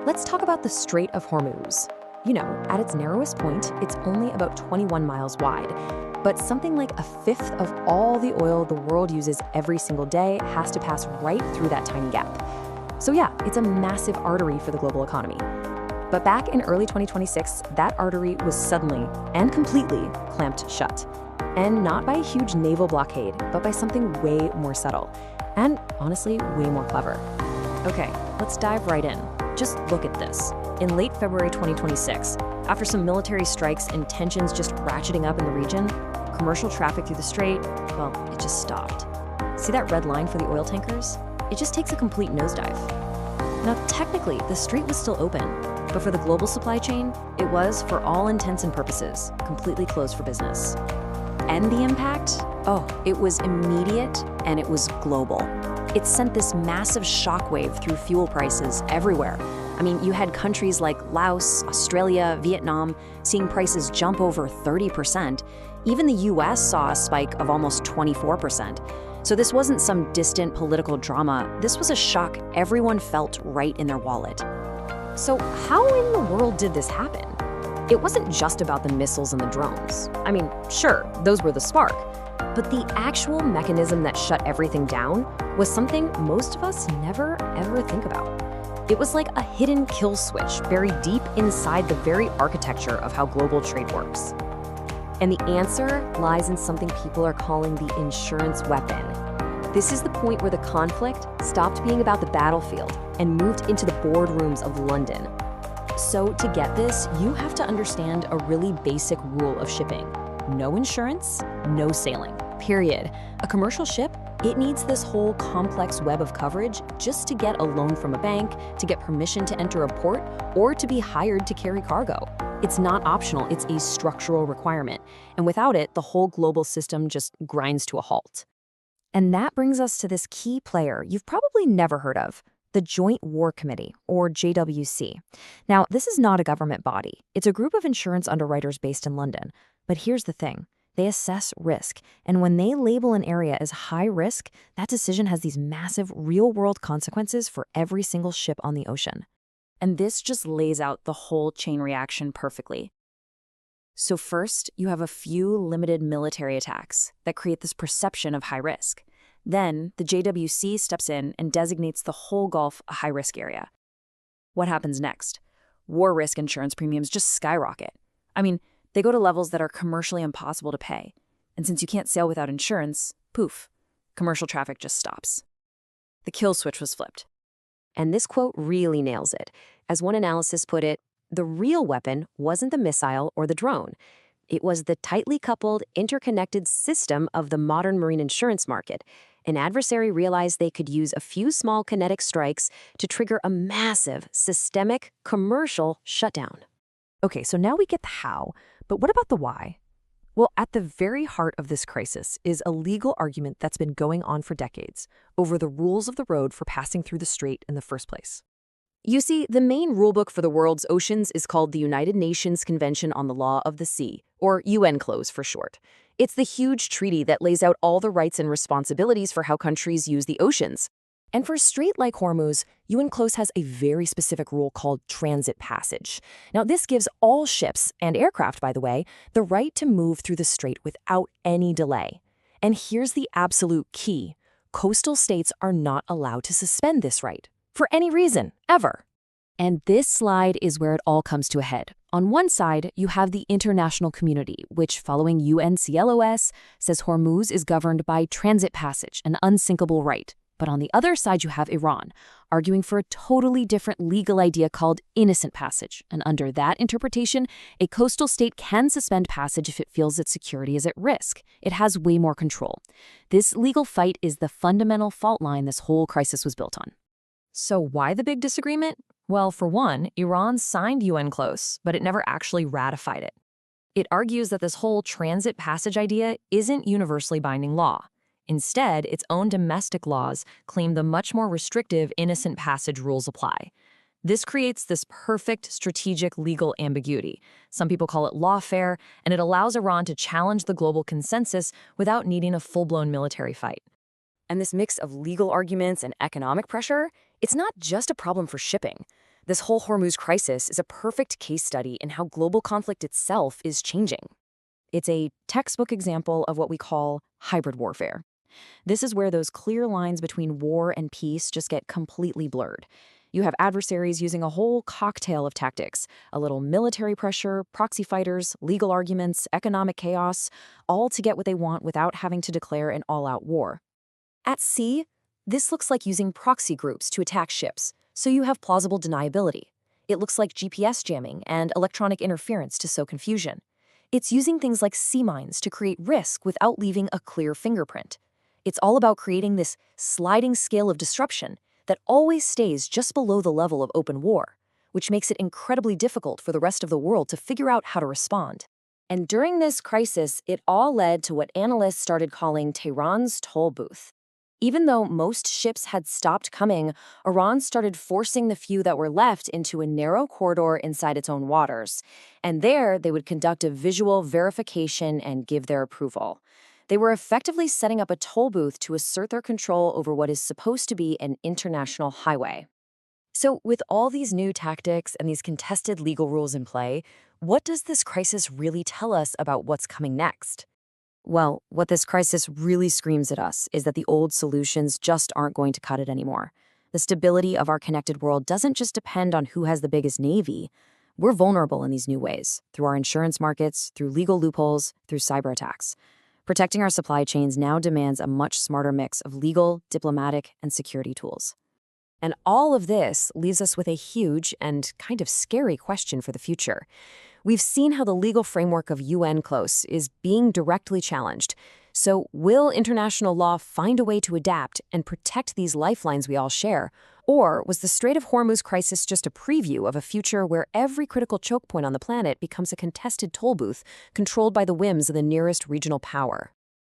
Let's talk about the Strait of Hormuz. You know, at its narrowest point, it's only about 21 miles wide. But something like a fifth of all the oil the world uses every single day has to pass right through that tiny gap. So yeah, it's a massive artery for the global economy. But back in early 2026, that artery was suddenly and completely clamped shut. And not by a huge naval blockade, but by something way more subtle. And honestly, way more clever. Okay, let's dive right in. Just look at this. In late February 2026, after some military strikes and tensions just ratcheting up in the region, commercial traffic through the strait, well, it just stopped. See that red line for the oil tankers? It just takes a complete nosedive. Now, technically, the strait was still open, but for the global supply chain, it was, for all intents and purposes, completely closed for business. And the impact? Oh, it was immediate and it was global. It sent this massive shockwave through fuel prices everywhere. I mean, you had countries like Laos, Australia, Vietnam seeing prices jump over 30%. Even the US saw a spike of almost 24%. So this wasn't some distant political drama. This was a shock everyone felt right in their wallet. So how in the world did this happen? It wasn't just about the missiles and the drones. I mean, sure, those were the spark. But the actual mechanism that shut everything down was something most of us never, ever think about. It was like a hidden kill switch buried deep inside the very architecture of how global trade works. And the answer lies in something people are calling the insurance weapon. This is the point where the conflict stopped being about the battlefield and moved into the boardrooms of London. So to get this, you have to understand a really basic rule of shipping. No insurance, no sailing, period. A commercial ship, it needs this whole complex web of coverage just to get a loan from a bank, to get permission to enter a port, or to be hired to carry cargo. It's not optional, it's a structural requirement. And without it, the whole global system just grinds to a halt. And that brings us to this key player you've probably never heard of, the Joint War Committee, or JWC. Now, this is not a government body. It's a group of insurance underwriters based in London. But here's the thing. They assess risk, and when they label an area as high risk, that decision has these massive real-world consequences for every single ship on the ocean. And this just lays out the whole chain reaction perfectly. So first, you have a few limited military attacks that create this perception of high risk. Then, the JWC steps in and designates the whole Gulf a high-risk area. What happens next? War risk insurance premiums just skyrocket. I mean, they go to levels that are commercially impossible to pay. And since you can't sail without insurance, poof, commercial traffic just stops. The kill switch was flipped. And this quote really nails it. As one analysis put it, the real weapon wasn't the missile or the drone. It was the tightly coupled, interconnected system of the modern marine insurance market. An adversary realized they could use a few small kinetic strikes to trigger a massive, systemic, commercial shutdown. Okay, so now we get the how, but what about the why? Well, at the very heart of this crisis is a legal argument that's been going on for decades over the rules of the road for passing through the strait in the first place. You see, the main rulebook for the world's oceans is called the United Nations Convention on the Law of the Sea, or UNCLOS for short. It's the huge treaty that lays out all the rights and responsibilities for how countries use the oceans. And for a strait like Hormuz, UNCLOS has a very specific rule called transit passage. Now, this gives all ships, and aircraft, by the way, the right to move through the strait without any delay. And here's the absolute key. Coastal states are not allowed to suspend this right, for any reason, ever. And this slide is where it all comes to a head. On one side, you have the international community, which, following UNCLOS, says Hormuz is governed by transit passage, an unsinkable right. But on the other side, you have Iran, arguing for a totally different legal idea called innocent passage. And under that interpretation, a coastal state can suspend passage if it feels its security is at risk. It has way more control. This legal fight is the fundamental fault line this whole crisis was built on. So why the big disagreement? Well, for one, Iran signed UNCLOS, but it never actually ratified it. It argues that this whole transit passage idea isn't universally binding law. Instead, its own domestic laws claim the much more restrictive innocent passage rules apply. This creates this perfect strategic legal ambiguity. Some people call it lawfare, and it allows Iran to challenge the global consensus without needing a full-blown military fight. And this mix of legal arguments and economic pressure, it's not just a problem for shipping. This whole Hormuz crisis is a perfect case study in how global conflict itself is changing. It's a textbook example of what we call hybrid warfare. This is where those clear lines between war and peace just get completely blurred. You have adversaries using a whole cocktail of tactics, a little military pressure, proxy fighters, legal arguments, economic chaos, all to get what they want without having to declare an all-out war. At sea, this looks like using proxy groups to attack ships, so you have plausible deniability. It looks like GPS jamming and electronic interference to sow confusion. It's using things like sea mines to create risk without leaving a clear fingerprint. It's all about creating this sliding scale of disruption that always stays just below the level of open war, which makes it incredibly difficult for the rest of the world to figure out how to respond. And during this crisis, it all led to what analysts started calling Tehran's toll booth. Even though most ships had stopped coming, Iran started forcing the few that were left into a narrow corridor inside its own waters. And there, they would conduct a visual verification and give their approval. They were effectively setting up a toll booth to assert their control over what is supposed to be an international highway. So, with all these new tactics and these contested legal rules in play, what does this crisis really tell us about what's coming next? Well, what this crisis really screams at us is that the old solutions just aren't going to cut it anymore. The stability of our connected world doesn't just depend on who has the biggest navy. We're vulnerable in these new ways, through our insurance markets, through legal loopholes, through cyber attacks. Protecting our supply chains now demands a much smarter mix of legal, diplomatic, and security tools. And all of this leaves us with a huge and kind of scary question for the future. We've seen how the legal framework of UNCLOS is being directly challenged. So will international law find a way to adapt and protect these lifelines we all share? Or was the Strait of Hormuz crisis just a preview of a future where every critical choke point on the planet becomes a contested toll booth controlled by the whims of the nearest regional power?